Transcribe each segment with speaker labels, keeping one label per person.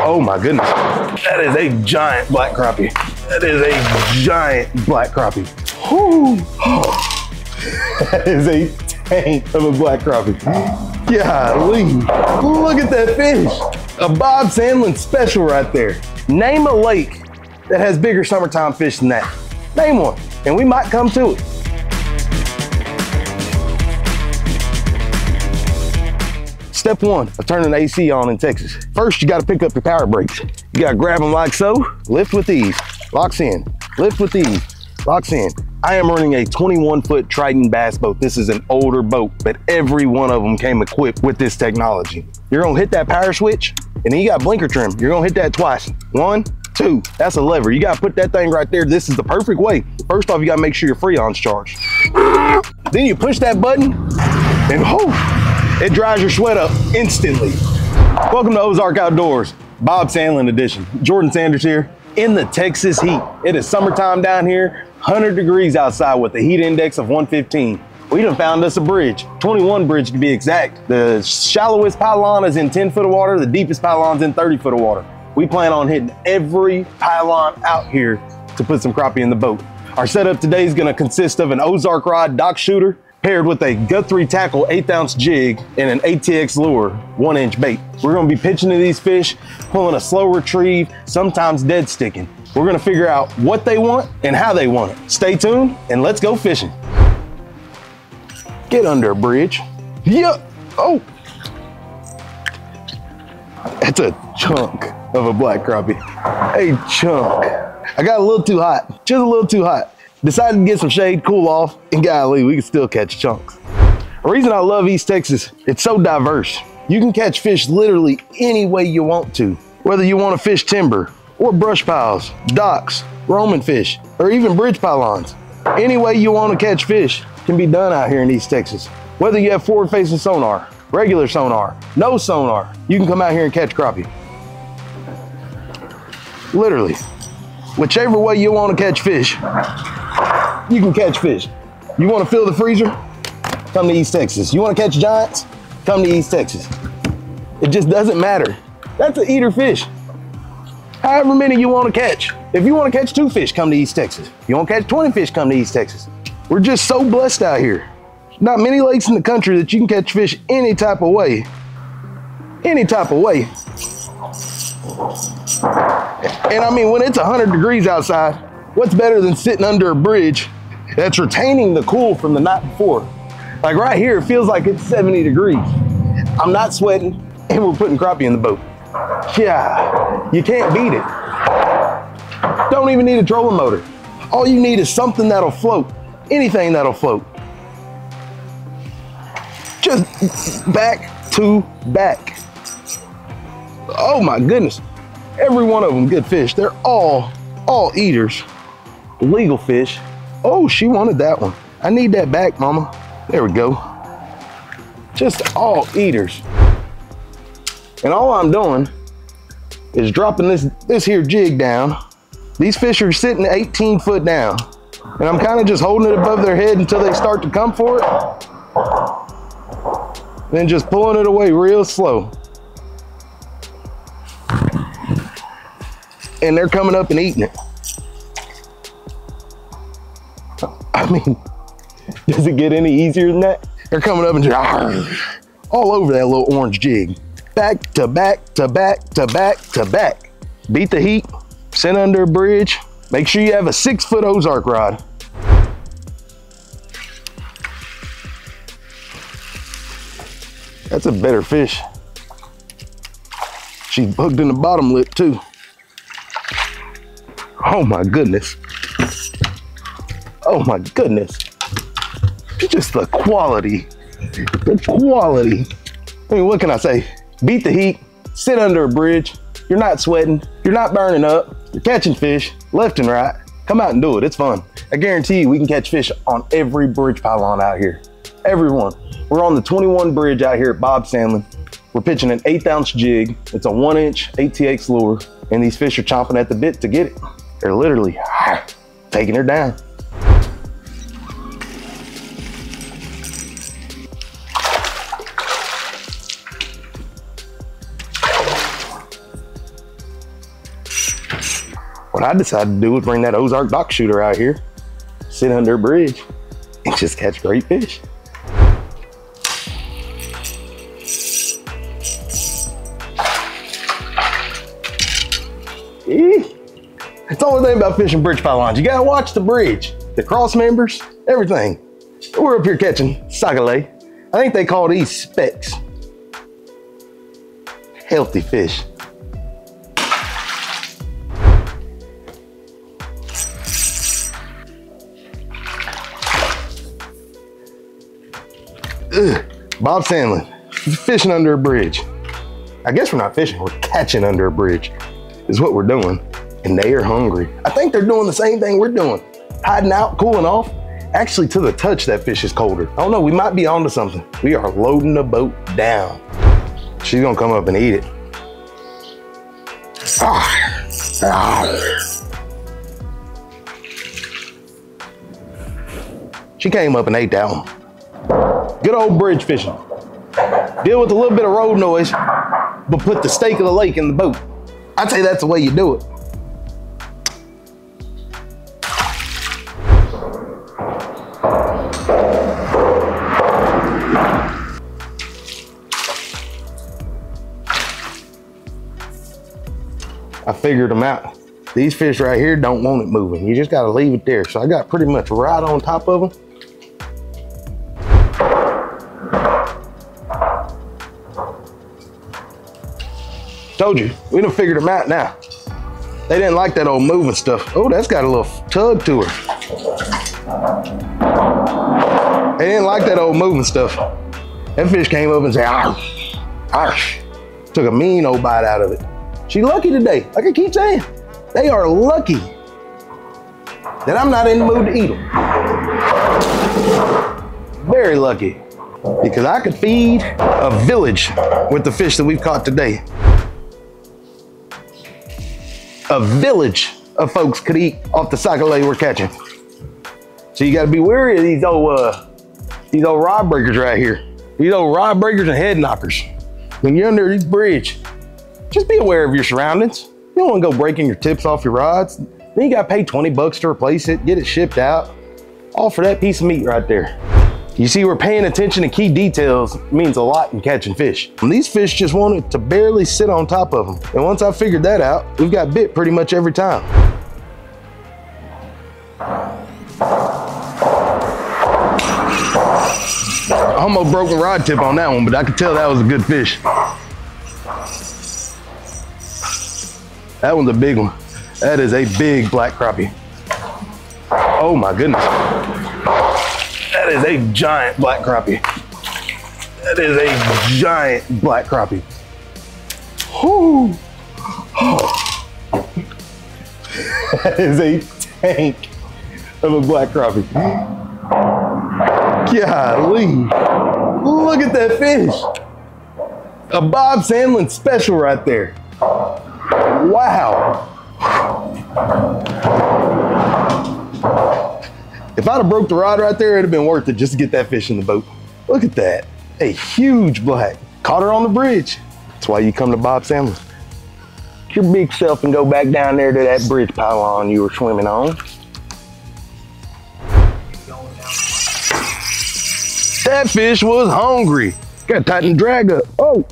Speaker 1: Oh my goodness. That is a giant black crappie. That is a giant black crappie. Whew. That is a tank of a black crappie. Golly, look at that fish. A Bob Sandlin special right there. Name a lake that has bigger summertime fish than that. Name one, and we might come to it. Step one of turning the AC on in Texas. First, you gotta pick up your power brakes. You gotta grab them like so, lift with ease, locks in, lift with ease, locks in. I am running a 21-foot Triton bass boat. This is an older boat, but every one of them came equipped with this technology. You're gonna hit that power switch, and then you got blinker trim. You're gonna hit that twice. 1, 2, that's a lever. You gotta put that thing right there. This is the perfect way. First off, you gotta make sure your Freon's charged. Then you push that button, and it dries your sweat up instantly. Welcome to Ozark Outdoors, Bob Sandlin edition. Jordan Sanders here in the Texas heat. It is summertime down here, 100 degrees outside with a heat index of 115. We done found us a bridge, 21 bridge to be exact. The shallowest pylon is in 10 foot of water, the deepest pylon's in 30 foot of water. We plan on hitting every pylon out here to put some crappie in the boat. Our setup today is gonna consist of an Ozark rod dock shooter, paired with a Guthrie tackle 1/8 ounce jig and an ATX lure 1-inch bait. We're gonna be pitching to these fish, pulling a slow retrieve, sometimes dead sticking. We're gonna figure out what they want and how they want it. Stay tuned and let's go fishing. Get under a bridge. Yep. Oh. That's a chunk of a black crappie. A chunk. I got a little too hot, just a little too hot. Decided to get some shade, cool off, and golly, we can still catch chunks. The reason I love East Texas, it's so diverse. You can catch fish literally any way you want to. Whether you want to fish timber, or brush piles, docks, roaming fish, or even bridge pylons. Any way you want to catch fish can be done out here in East Texas. Whether you have forward-facing sonar, regular sonar, no sonar, you can come out here and catch crappie. Literally, whichever way you want to catch fish, you can catch fish. You want to fill the freezer? Come to East Texas. You want to catch giants? Come to East Texas. It just doesn't matter. That's an eater fish. However many you want to catch. If you want to catch 2 fish, come to East Texas. If you want to catch 20 fish, come to East Texas. We're just so blessed out here. Not many lakes in the country that you can catch fish any type of way. Any type of way. And I mean, when it's 100 degrees outside, what's better than sitting under a bridge that's retaining the cool from the night before? Like right here, it feels like it's 70 degrees. I'm not sweating, and we're putting crappie in the boat. Yeah, you can't beat it. Don't even need a trolling motor. All you need is something that'll float, anything that'll float. Just back to back. Oh my goodness. Every one of them good fish. They're all eaters. Legal fish. Oh, she wanted that one. I need that back, mama. There we go. Just all eaters. And all I'm doing is dropping this here jig down. These fish are sitting 18 foot down. And I'm kind of just holding it above their head until they start to come for it. Then just pulling it away real slow. And they're coming up and eating it. I mean, does it get any easier than that? They're coming up and just all over that little orange jig. Back to back to back to back to back. Beat the heat, sit under a bridge. Make sure you have a 6-foot Ozark rod. That's a better fish. She's hooked in the bottom lip too. Oh my goodness. Oh my goodness. Just the quality. The quality. I mean, what can I say? Beat the heat, sit under a bridge. You're not sweating, you're not burning up, you're catching fish left and right. Come out and do it, it's fun. I guarantee you we can catch fish on every bridge pylon out here. Every one. We're on the 21 bridge out here at Bob Sandlin. We're pitching an 1/8 ounce jig. It's a 1-inch ATX lure, and these fish are chomping at the bit to get it. They're literally taking her down. What I decided to do was bring that Ozark dock shooter out here, sit under a bridge, and just catch great fish. It's the only thing about fishing bridge pylons. You gotta watch the bridge, the cross members, everything. We're up here catching sac-a-lait. I think they call these specks. Healthy fish. Bob Sandlin, fishing under a bridge. I guess we're not fishing, we're catching under a bridge is what we're doing. And they are hungry. I think they're doing the same thing we're doing. Hiding out, cooling off. Actually, to the touch, that fish is colder. I don't know, we might be onto something. We are loading the boat down. She's gonna come up and eat it. She came up and ate that one. Good old bridge fishing. Deal with a little bit of road noise, but put the stake of the lake in the boat. I'd say that's the way you do it. I figured them out. These fish right here don't want it moving. You just gotta leave it there. So I got pretty much right on top of them. Told you, we done figured them out now. They didn't like that old moving stuff. Oh, that's got a little tug to her. They didn't like that old moving stuff. That fish came up and said, arsh, arsh. Took a mean old bite out of it. She's lucky today, like I keep saying. They are lucky that I'm not in the mood to eat them. Very lucky, because I could feed a village with the fish that we've caught today. A village of folks could eat off the sac-a-lait we're catching. So you gotta be wary of these old rod breakers right here. These old rod breakers and head knockers. When you're under this bridge, just be aware of your surroundings. You don't wanna go breaking your tips off your rods. Then you gotta pay 20 bucks to replace it, get it shipped out. All for that piece of meat right there. You see, we're paying attention to key details means a lot in catching fish. And these fish just wanted to barely sit on top of them. And once I figured that out, we've got bit pretty much every time. I almost broke a rod tip on that one, but I could tell that was a good fish. That one's a big one. That is a big black crappie. Oh my goodness. That is a giant black crappie. That is a giant black crappie. Whew. That is a tank of a black crappie. Golly, look at that fish. A Bob Sandlin special right there. Wow. If I'd have broke the rod right there, it'd have been worth it just to get that fish in the boat. Look at that, a huge black. Caught her on the bridge. That's why you come to Bob Sandlin. Get your big self and go back down there to that bridge pylon you were swimming on. That fish was hungry. Got to tighten the drag up. Oh,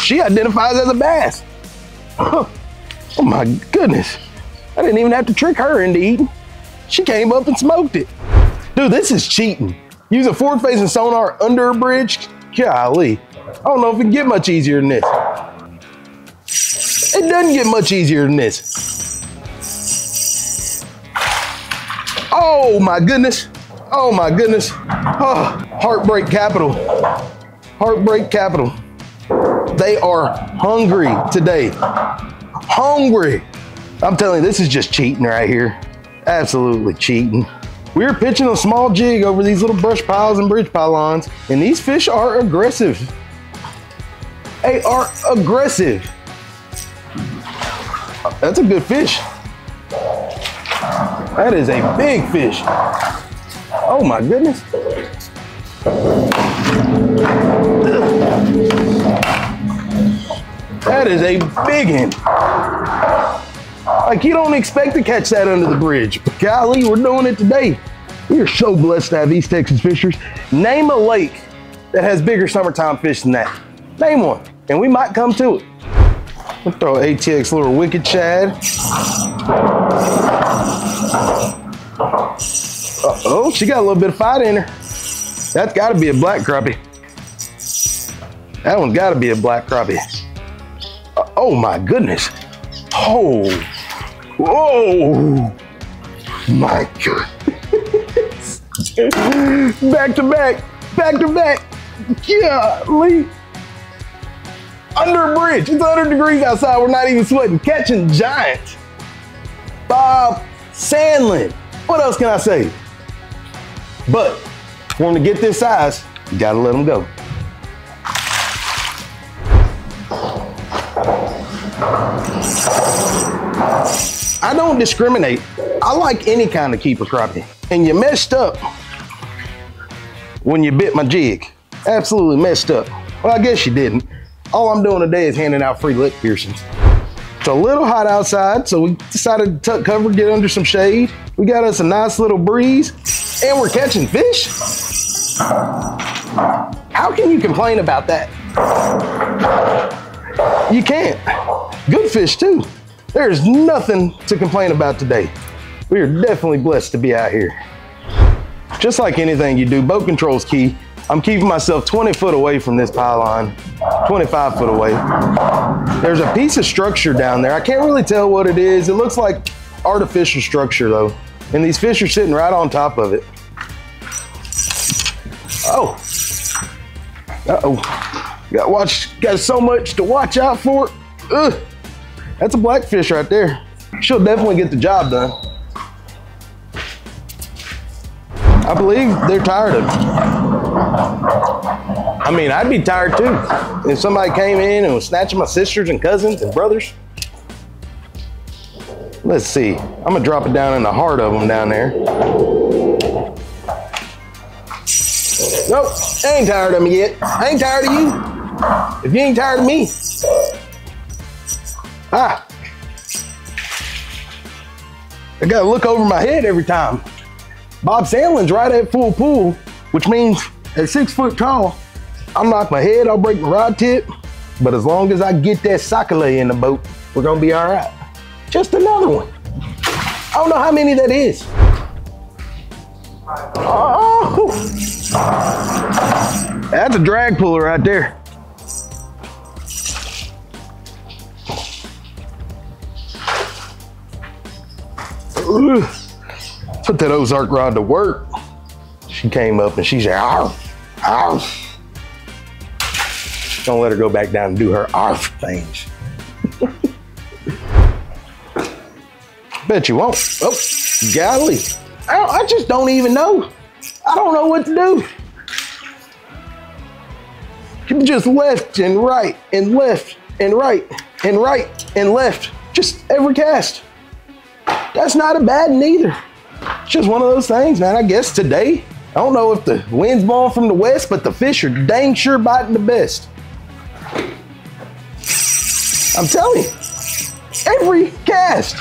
Speaker 1: she identifies as a bass. Oh my goodness. I didn't even have to trick her into eating. She came up and smoked it. Dude, this is cheating. Use a forward-facing sonar under a bridge? Golly. I don't know if it can get much easier than this. It doesn't get much easier than this. Oh my goodness. Oh my goodness. Oh, heartbreak capital. Heartbreak capital. They are hungry today. Hungry. I'm telling you, this is just cheating right here. Absolutely cheating. We're pitching a small jig over these little brush piles and bridge pylons, and these fish are aggressive. They are aggressive. That's a good fish. That is a big fish. Oh my goodness. That is a big one. Like, you don't expect to catch that under the bridge. But golly, we're doing it today. We are so blessed to have East Texas fishers. Name a lake that has bigger summertime fish than that. Name one, and we might come to it. We'll throw ATX little wicked shad. Uh-oh, she got a little bit of fight in her. That's gotta be a black crappie. That one's gotta be a black crappie. Oh my goodness. Oh, whoa, my goodness. Back to back, back to back. Golly. Under a bridge, it's 100 degrees outside, we're not even sweating. Catching giants. Bob Sandlin. What else can I say? But for them to get this size, you gotta let them go. I don't discriminate. I like any kind of keeper crappie. And you messed up when you bit my jig. Absolutely messed up. Well, I guess you didn't. All I'm doing today is handing out free lip piercings. It's a little hot outside, so we decided to tuck cover, get under some shade. We got us a nice little breeze, and we're catching fish. How can you complain about that? You can't. Good fish too. There's nothing to complain about today. We are definitely blessed to be out here. Just like anything you do, boat control's key. I'm keeping myself 20 foot away from this pylon, 25 foot away. There's a piece of structure down there. I can't really tell what it is. It looks like artificial structure though. And these fish are sitting right on top of it. Oh, uh-oh. Got so much to watch out for. Ugh. That's a blackfish right there. She'll definitely get the job done. I believe they're tired of me. I mean, I'd be tired too. If somebody came in and was snatching my sisters and cousins and brothers. Let's see. I'm gonna drop it down in the heart of them down there. Nope, I ain't tired of me yet. I ain't tired of you. If you ain't tired of me. I gotta look over my head every time. Bob Sandlin's right at full pool, which means at 6 foot tall, I'll knock my head, I'll break my rod tip, but as long as I get that sac-a-lay in the boat, we're gonna be all right. Just another one. I don't know how many that is. Oh, that's a drag puller right there. Put that Ozark rod to work. She came up and she said, arf, arf. Don't let her go back down and do her arf things. Bet you won't. Oh, golly. I just don't even know. I don't know what to do. You just left and right and left and right and right and left. Just every cast. That's not a bad one either. It's just one of those things, man. I guess today, I don't know if the wind's blowing from the west, but the fish are dang sure biting the best. I'm telling you, every cast.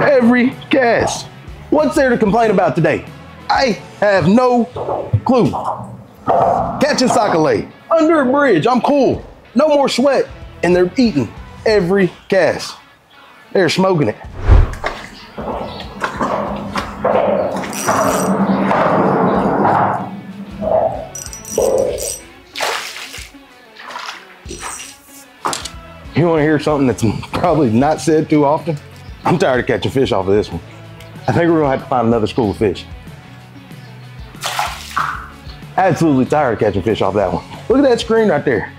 Speaker 1: Every cast. What's there to complain about today? I have no clue. Catching sac-a-lay, under a bridge, I'm cool. No more sweat, and they're eating every cast. They're smoking it. You want to hear something that's probably not said too often? I'm tired of catching fish off of this one. I think we're gonna have to find another school of fish. Absolutely tired of catching fish off that one. Look at that screen right there.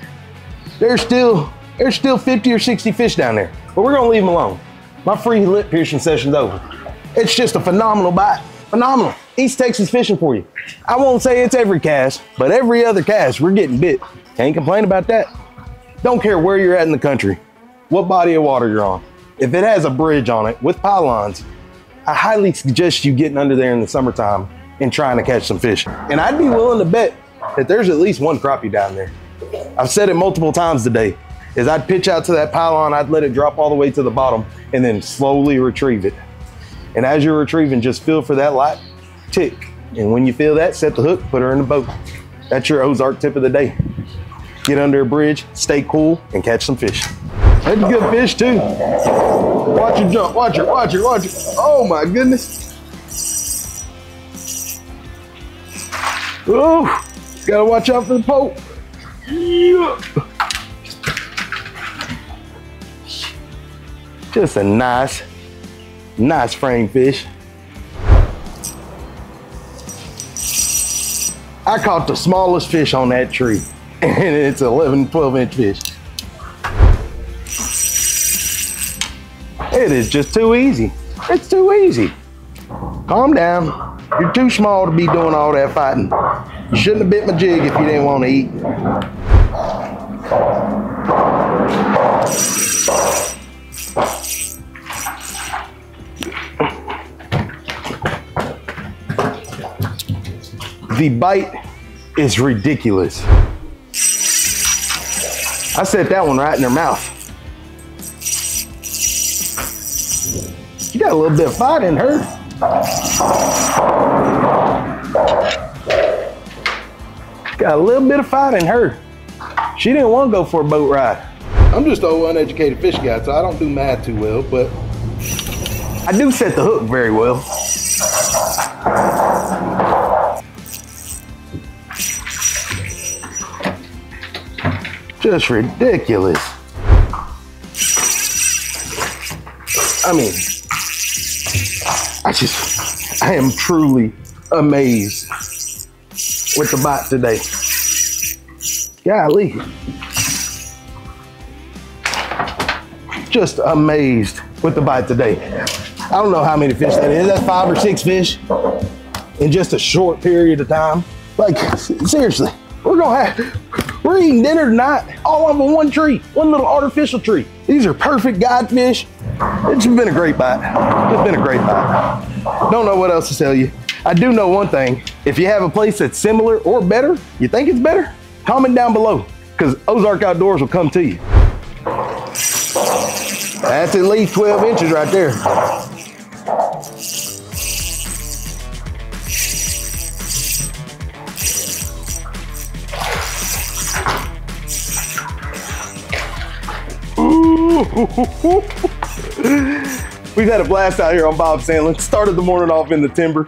Speaker 1: There's still 50 or 60 fish down there, but we're gonna leave them alone. My free lip piercing session's over. It's just a phenomenal bite. Phenomenal. East Texas fishing for you. I won't say it's every cast, but every other cast we're getting bit. Can't complain about that. Don't care where you're at in the country, what body of water you're on. If it has a bridge on it with pylons, I highly suggest you getting under there in the summertime and trying to catch some fish. And I'd be willing to bet that there's at least one crappie down there. I've said it multiple times today, is I'd pitch out to that pylon, I'd let it drop all the way to the bottom and then slowly retrieve it. And as you're retrieving, just feel for that light tick. And when you feel that, set the hook, put her in the boat. That's your Ozark tip of the day. Get under a bridge, stay cool, and catch some fish. That's a good fish too. Watch her jump, watch her, watch her, watch her. Oh my goodness. Ooh, gotta watch out for the poke. Yeah. Just a nice frame fish. I caught the smallest fish on that tree, and it's 11, 12-inch fish. It is just too easy. It's too easy. Calm down. You're too small to be doing all that fighting. You shouldn't have bit my jig if you didn't want to eat. The bite is ridiculous. I set that one right in her mouth. She got a little bit of fight in her. Got a little bit of fight in her. She didn't want to go for a boat ride. I'm just an old uneducated fish guy, so I don't do math too well, but I do set the hook very well. Just ridiculous. I mean, I am truly amazed with the bite today. Golly. Just amazed with the bite today. I don't know how many fish that is. That's 5 or 6 fish in just a short period of time. Like, seriously, we're eating dinner tonight, all off of one tree, one little artificial tree. These are perfect guide fish. It's been a great bite. It's been a great bite. Don't know what else to tell you. I do know one thing. If you have a place that's similar or better, you think it's better, comment down below, because Ozark Outdoors will come to you. That's at least 12 inches right there. We've had a blast out here on Bob Sandlin. Started the morning off in the timber.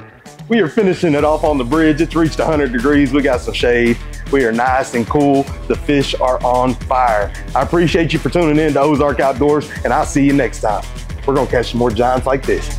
Speaker 1: We are finishing it off on the bridge. It's reached 100 degrees. We got some shade. We are nice and cool. The fish are on fire. I appreciate you for tuning in to Ozark Outdoors, and I'll see you next time. We're gonna catch some more giants like this.